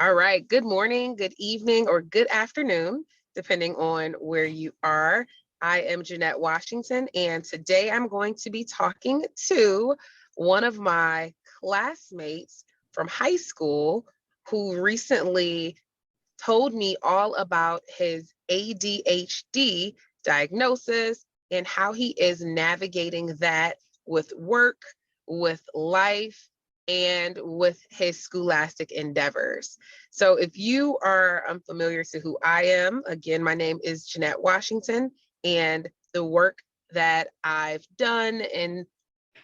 All right. Good morning, good evening, or good afternoon, depending on where you are. I am Jeannette Washington, and today I'm going to be talking to one of my classmates from high school who recently told me all about his ADHD diagnosis and how he is navigating that with work, with life, and with his scholastic endeavors. So if you are unfamiliar to who I am, again, my name is Jeannette Washington, and the work that I've done in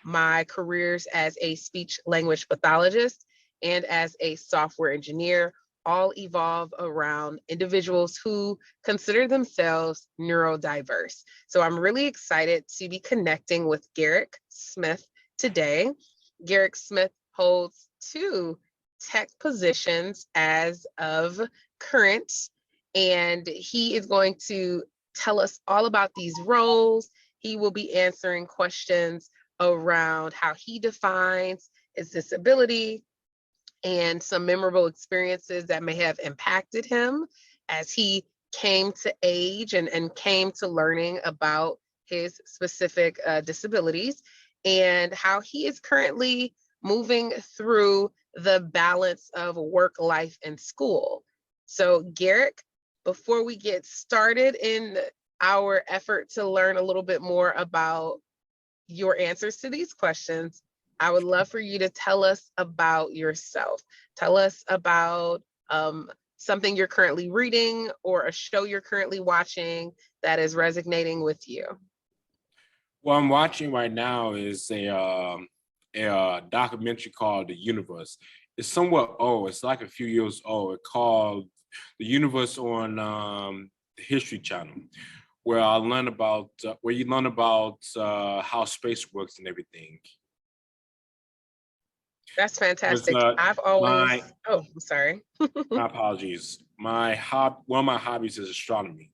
my careers as a speech language pathologist and as a software engineer all evolve around individuals who consider themselves neurodiverse. So I'm really excited to be connecting with Garrick Smith today. Garrick Smith holds two tech positions as of current, and he is going to tell us all about these roles. He will be answering questions around how he defines his disability and some memorable experiences that may have impacted him as he came to age and came to learning about his specific disabilities, and how he is currently moving through the balance of work, life, and school. So, Garrick, before we get started in our effort to learn a little bit more about your answers to these questions, I would love for you to tell us about yourself. Tell us about something you're currently reading or a show you're currently watching that is resonating with you. What I'm watching right now is a documentary called The Universe. It's somewhat old. It's like a few years old. It's called The Universe on the History Channel, where you learn about how space works and everything. That's fantastic. I've always, I'm sorry. My apologies. One of my hobbies is astronomy.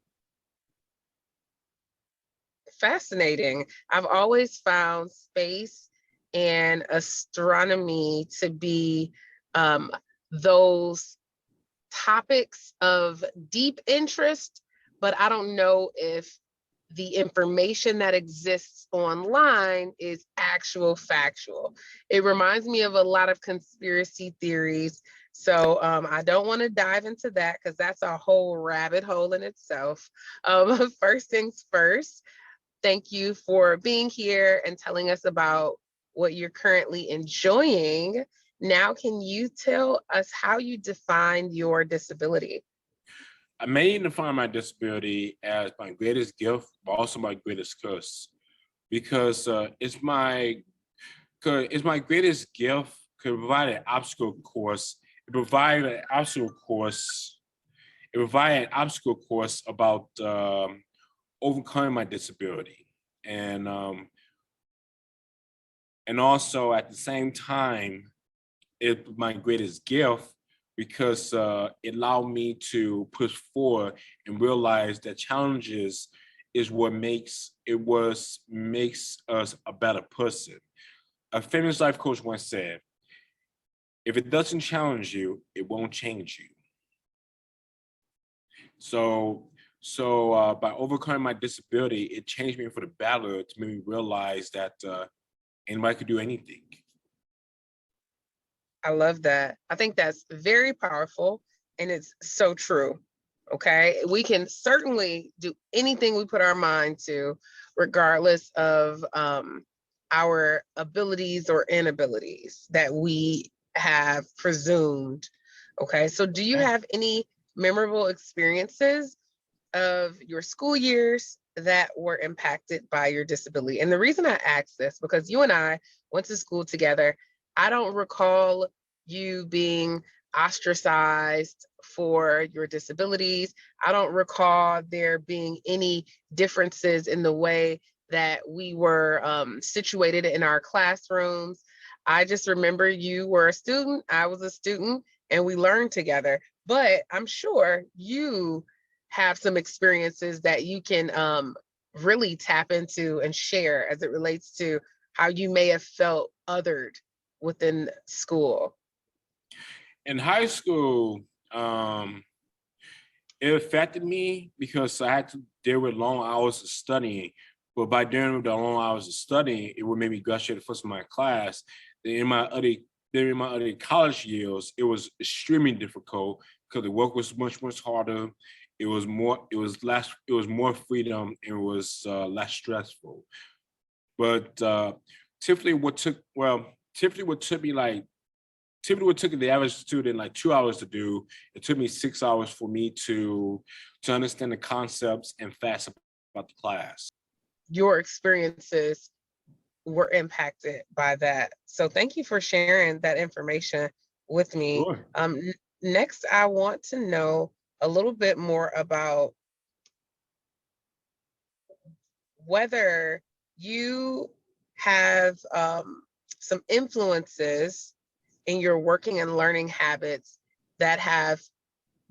Fascinating. I've always found space and astronomy to be those topics of deep interest, but I don't know if the information that exists online is actual factual. It reminds me of a lot of conspiracy theories. So I don't want to dive into that because that's a whole rabbit hole in itself. First things first, thank you for being here and telling us about what you're currently enjoying. Now, can you tell us how you define your disability? I may define my disability as my greatest gift, but also my greatest curse, because it's my greatest gift. Could provide an obstacle course. It provide an obstacle course. It provide an obstacle course about overcoming my disability, and also at the same time, it's my greatest gift because it allowed me to push forward and realize that challenges is what makes us a better person. A famous life coach once said, if it doesn't challenge you, it won't change you. So by overcoming my disability, it changed me for the better to make me realize that anybody could do anything. I love that. I think that's very powerful and it's so true. Okay. We can certainly do anything we put our mind to, regardless of our abilities or inabilities that we have presumed. Okay. So, do you have any memorable experiences of your school years that were impacted by your disability? And the reason I ask this, because you and I went to school together. I don't recall you being ostracized for your disabilities. I don't recall there being any differences in the way that we were situated in our classrooms. I just remember you were a student, I was a student, and we learned together. But I'm sure you have some experiences that you can really tap into and share as it relates to how you may have felt othered within school. In high school, it affected me because I had to deal with long hours of studying. But by doing the long hours of studying, it would make me graduate first in my class. Then in my other college years, it was extremely difficult because the work was much harder. It was more freedom. It was less stressful. But typically, typically what took me like typically what took the average student like 2 hours to do, it took me 6 hours for me to understand the concepts and facts about the class. Your experiences were impacted by that. So thank you for sharing that information with me. Sure. Next, I want to know a little bit more about whether you have some influences in your working and learning habits that have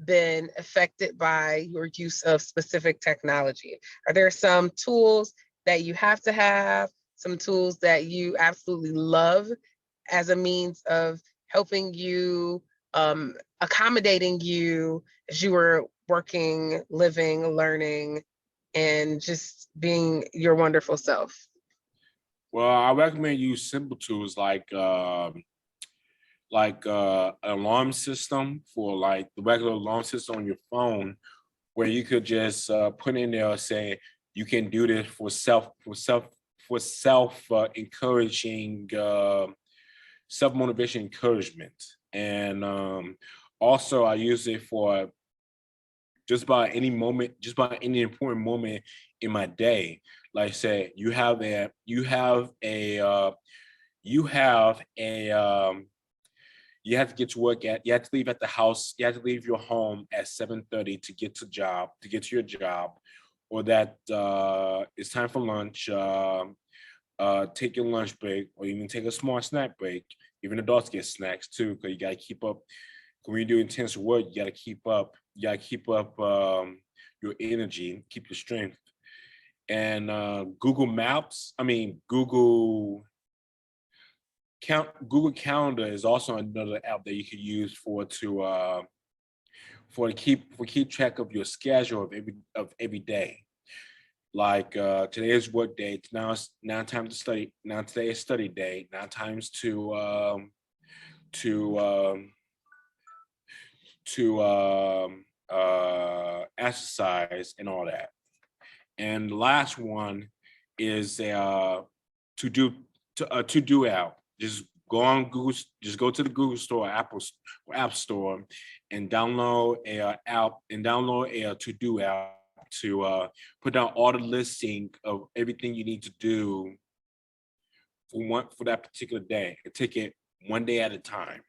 been affected by your use of specific technology. Are there some tools that you have to have, some tools that you absolutely love as a means of helping you, accommodating you as you were working, living, learning, and just being your wonderful self? Well, I recommend you simple tools like an alarm system for like the regular alarm system on your phone, where you could just put in there saying you can do this for self encouraging self motivation encouragement, and also I use it for just about any important moment in my day. Like say you have you have to get to work at you have to leave at the house, you have to leave your home at 7:30 to get to your job, or that it's time for lunch. Take your lunch break, or even take a small snack break. Even adults get snacks too, because you gotta keep up. When you do intense work, you gotta keep up. You gotta keep up your energy, keep your strength. And Google Maps, I mean Google Calendar is also another app that you can use for keep track of your schedule of every day. Like today is work day. Now time to study. Now today is study day. Now times to exercise and all that. And the last one is to do app. Just go on Google. Just go to the Google Store, or App Store, and download a to do app to put down all the listing of everything you need to do for that particular day, and take it one day at a time.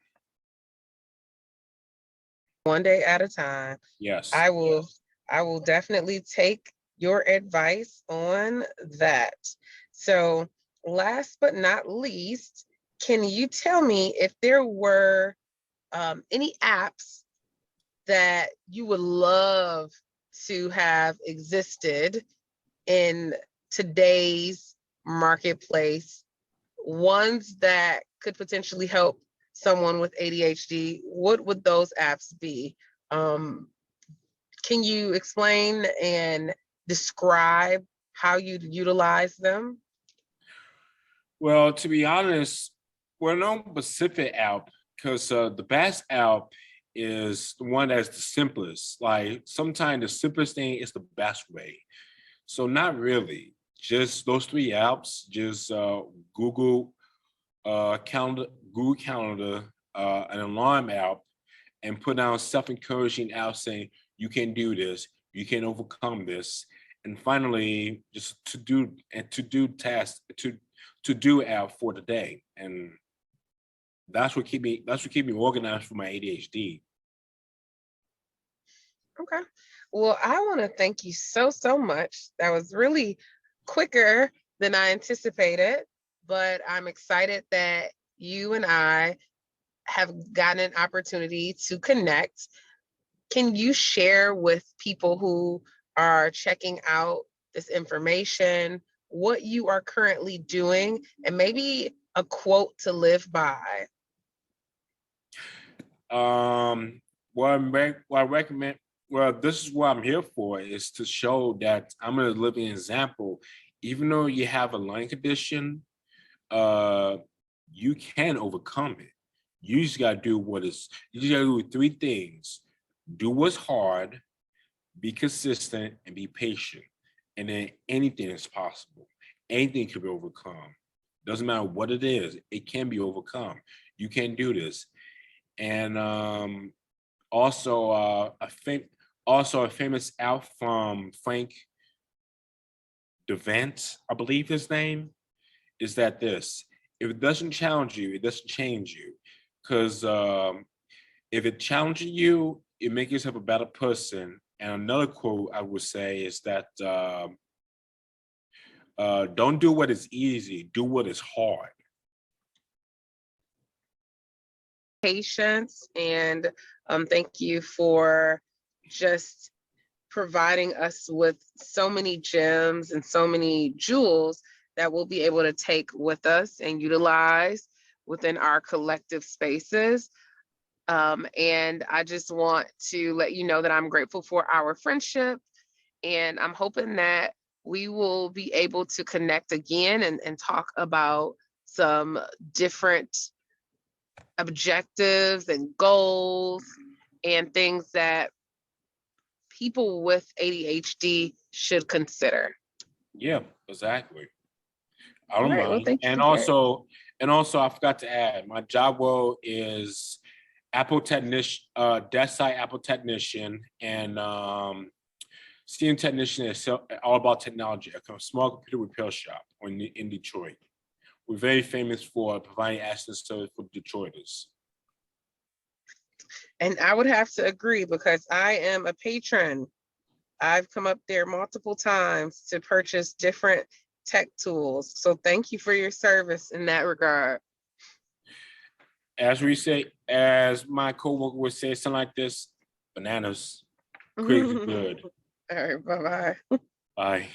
One day at a time. Yes. I will definitely take your advice on that. So last but not least, can you tell me if there were any apps that you would love to have existed in today's marketplace, ones that could potentially help someone with ADHD? What would those apps be? Can you explain and describe how you'd utilize them? Well, to be honest, we're no specific app, because the best app is the one that's the simplest. Like sometimes the simplest thing is the best way. So not really. Just those three apps. Just Google Calendar, an alarm app, and put down self-encouraging apps saying you can do this, you can overcome this, and finally just to do tasks to do app for the day, and that's what keep me organized for my ADHD. Okay. Well, I want to thank you so much. That was really quicker than I anticipated, but I'm excited that you and I have gotten an opportunity to connect. Can you share with people who are checking out this information what you are currently doing, and maybe a quote to live by? what I recommend, well, this is what I'm here for, is to show that I'm a living example. Even though you have a lung condition, you can overcome it. You just gotta do you just gotta do three things. Do what's hard, be consistent, and be patient. And then anything is possible. Anything can be overcome. Doesn't matter what it is, it can be overcome. You can do this. And also a famous out from Frank Devant, I believe his name, is that this: if it doesn't challenge you, it doesn't change you. Because if it challenges you, it makes yourself a better person. And another quote I would say is that don't do what is easy, do what is hard. Patience, and thank you for just providing us with so many gems and so many jewels that we'll be able to take with us and utilize within our collective spaces. And I just want to let you know that I'm grateful for our friendship, and I'm hoping that we will be able to connect again and talk about some different objectives and goals and things that people with ADHD should consider. Yeah, exactly. I All don't right, well, mind. thank And you, Garrick. also I forgot to add, my job role is Apple technician, desk side Apple technician, and senior technician is all about technology, a small computer repair shop in Detroit. We're very famous for providing access service for Detroiters. And I would have to agree because I am a patron. I've come up there multiple times to purchase different tech tools. So thank you for your service in that regard. As my coworker would say, something like this: bananas, crazy good. All right, bye-bye. Bye.